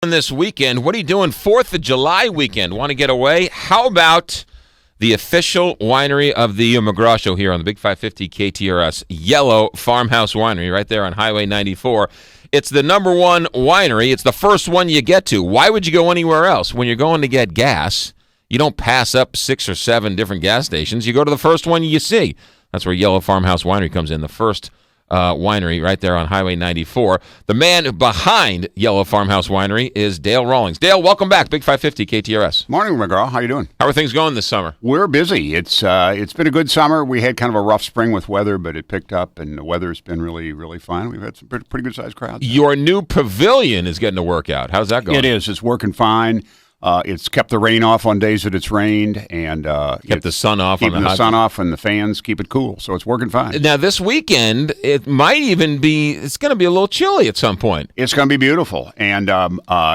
This weekend, what are you doing 4th of July weekend? Want to get away? How about the official winery of the McGraw show here on the Big 550 KTRS, Yellow Farmhouse Winery, right there on Highway 94. It's the number one winery. It's the first one you get to. Why would you go anywhere else? When you're going to get gas, you don't pass up 6 or 7 different gas stations. You go to the first one you see. That's where Yellow Farmhouse Winery comes in, the first winery right there on Highway 94. The man behind Yellow Farmhouse Winery is Dale Rawlings. Dale, welcome back. Big 550 KTRS. Morning, McGraw. How you doing? How are things going this summer? We're busy. It's been a good summer. We had kind of a rough spring with weather, but it picked up, and the weather's been really, really fine. We've had some pretty good-sized crowds. Your new pavilion is getting to work out. How's that going? It is. It's working fine. It's kept the rain off on days that it's rained, and kept the sun off. Keeping the sun off, and the fans keep it cool, so it's working fine. Now, this weekend, it might even be, it's going to be a little chilly at some point. It's going to be beautiful, and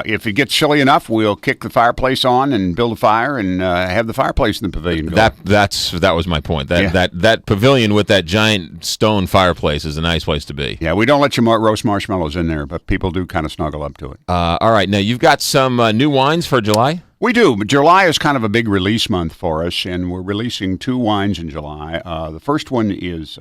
if it gets chilly enough, we'll kick the fireplace on and build a fire and have the fireplace in the pavilion going. That was my point. That pavilion with that giant stone fireplace is a nice place to be. Yeah, we don't let you roast marshmallows in there, but people do kind of snuggle up to it. All right, now you've got some new wines for July? We do. July is kind of a big release month for us, and we're releasing 2 wines in July. The first one is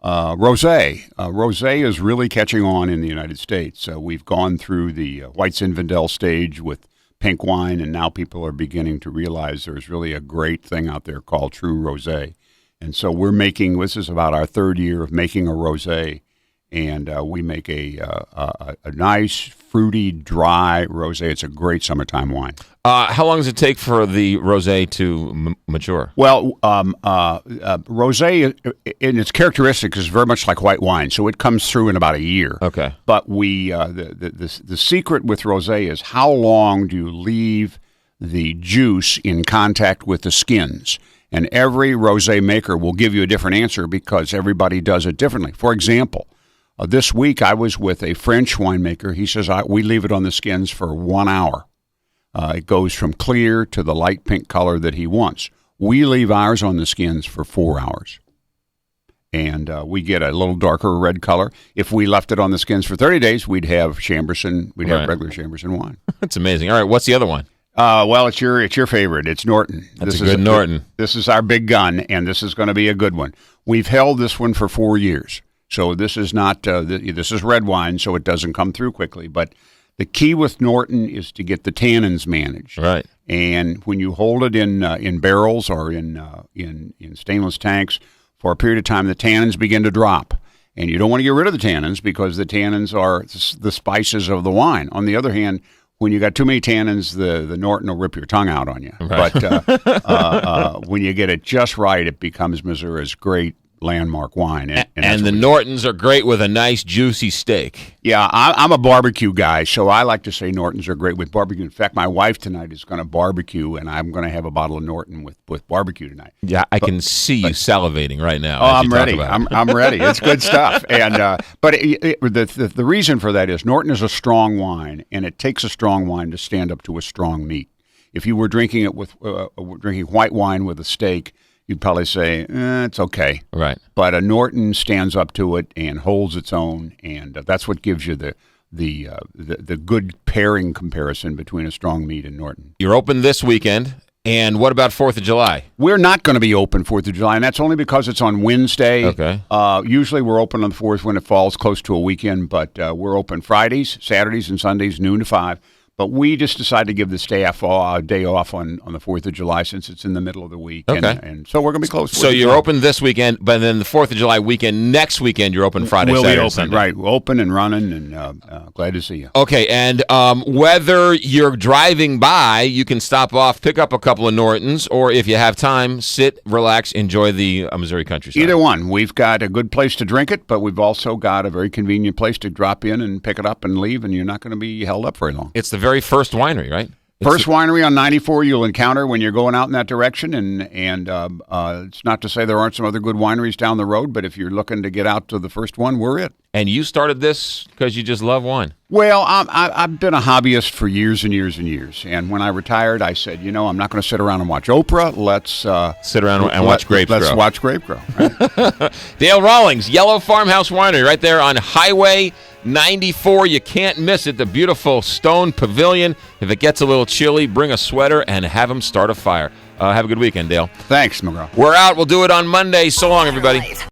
Rosé. Rosé is really catching on in the United States. We've gone through the White Zinfandel stage with pink wine, and now people are beginning to realize there's really a great thing out there called true Rosé. And so this is about our 3rd year of making a Rosé. And we make a nice, fruity, dry rosé. It's a great summertime wine. How long does it take for the rosé to mature? Well, rosé, in its characteristics, is very much like white wine, so it comes through in about a year. Okay. But the secret with rosé is how long do you leave the juice in contact with the skins? And every rosé maker will give you a different answer because everybody does it differently. For example, this week, I was with a French winemaker. He says, we leave it on the skins for 1 hour. It goes from clear to the light pink color that he wants. We leave ours on the skins for 4 hours. And we get a little darker red color. If we left it on the skins for 30 days, we'd have Chamberson. We'd have regular Chamberson wine. That's amazing. All right, what's the other one? Well, it's your favorite. It's Norton. That's a good Norton. This is our big gun, and this is going to be a good one. We've held this one for 4 years. So this is not this is red wine, so it doesn't come through quickly. But the key with Norton is to get the tannins managed. Right. And when you hold it in barrels or in stainless tanks for a period of time, the tannins begin to drop. And you don't want to get rid of the tannins because the tannins are the spices of the wine. On the other hand, when you got too many tannins, the Norton will rip your tongue out on you. Right. But when you get it just right, it becomes Missouri's great landmark wine. And the Nortons are great with a nice, juicy steak. Yeah, I'm a barbecue guy, so I like to say Nortons are great with barbecue. In fact, my wife tonight is going to barbecue, and I'm going to have a bottle of Norton with barbecue tonight. Yeah, I can see you salivating right now. Oh, I'm ready. I'm ready. It's good stuff. And but the reason for that is Norton is a strong wine, and it takes a strong wine to stand up to a strong meat. If you were drinking it with drinking white wine with a steak, you'd probably say, it's okay. Right. But a Norton stands up to it and holds its own, and that's what gives you the good pairing comparison between a strong meat and Norton. You're open this weekend, and what about 4th of July? We're not going to be open 4th of July, and that's only because it's on Wednesday. Okay. Usually we're open on the 4th when it falls close to a weekend, but we're open Fridays, Saturdays, and Sundays, noon to 5. But we just decided to give the staff a day off on the 4th of July since it's in the middle of the week. Okay. And so we're going to be closed. So you're open this weekend, but then the 4th of July weekend, next weekend, you're open Friday, Saturday, open, Sunday. Right. We're open and running, and glad to see you. Okay, and whether you're driving by, you can stop off, pick up a couple of Nortons, or if you have time, sit, relax, enjoy the Missouri countryside. Either one. We've got a good place to drink it, but we've also got a very convenient place to drop in and pick it up and leave, and you're not going to be held up very long. It's the very first winery, right? First winery on 94 you'll encounter when you're going out in that direction, and it's not to say there aren't some other good wineries down the road, but if you're looking to get out to the first one, we're it. And you started this because you just love wine? Well, I've been a hobbyist for years and years and years, and when I retired, I said, I'm not going to sit around and watch Oprah. Let's sit around and watch grapes grow. Let's watch grape grow. Right? Dale Rawlings, Yellow Farmhouse Winery, right there on Highway 94. You can't miss it. The beautiful stone pavilion. If it gets a little chilly, bring a sweater and have them start a fire. Have a good weekend, Dale. Thanks, McGraw. We're out. We'll do it on Monday. So long, everybody.